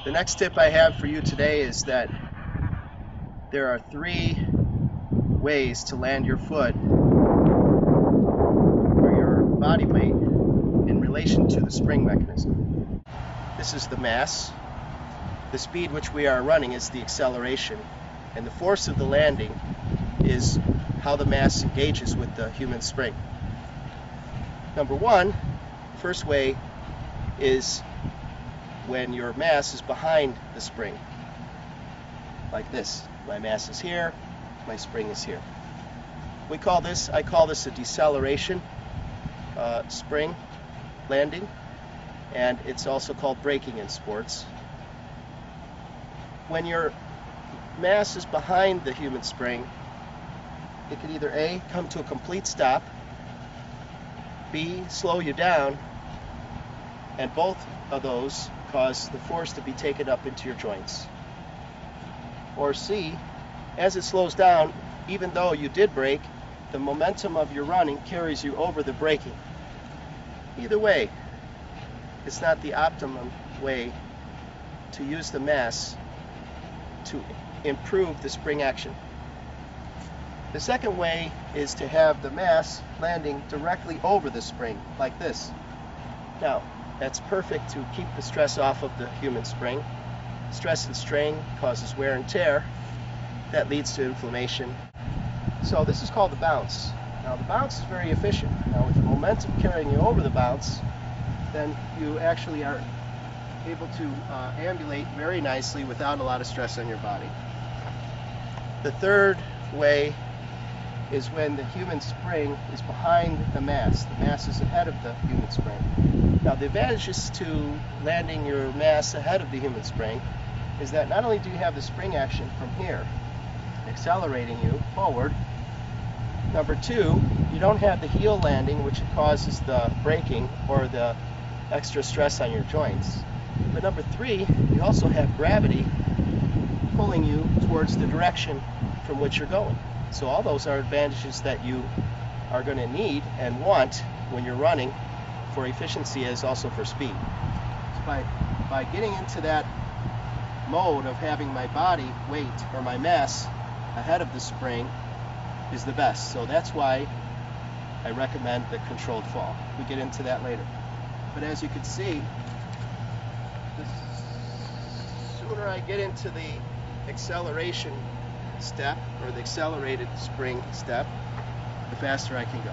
The next tip I have for you today is that there are 3 ways to land your foot or your body weight in relation to the spring mechanism. This is the mass. The speed which we are running is the acceleration, and the force of the landing is how the mass engages with the human spring. Number 1, first way is when your mass is behind the spring, like this. My mass is here, my spring is here. I call this a deceleration spring landing, and it's also called braking in sports. When your mass is behind the human spring, it can either A, come to a complete stop, B, slow you down, and both of those cause the force to be taken up into your joints. Or C, as it slows down, even though you did brake, the momentum of your running carries you over the braking. Either way, it's not the optimum way to use the mass to improve the spring action. The second way is to have the mass landing directly over the spring, like this. Now, that's perfect to keep the stress off of the human spring. Stress and strain causes wear and tear. That leads to inflammation. So this is called the bounce. Now the bounce is very efficient. Now with the momentum carrying you over the bounce, then you actually are able to ambulate very nicely without a lot of stress on your body. The third way is when the human spring is behind the mass. The mass is ahead of the human spring. Now the advantages to landing your mass ahead of the human spring is that not only do you have the spring action from here, accelerating you forward, number 2, you don't have the heel landing, which causes the braking or the extra stress on your joints. But number 3, you also have gravity pulling you towards the direction from which you're going. So all those are advantages that you are going to need and want when you're running for efficiency as also for speed. So by getting into that mode of having my body weight or my mass ahead of the spring is the best. So that's why I recommend the controlled fall. We'll get into that later. But as you can see, the sooner I get into the acceleration step or the accelerated spring step, the faster I can go.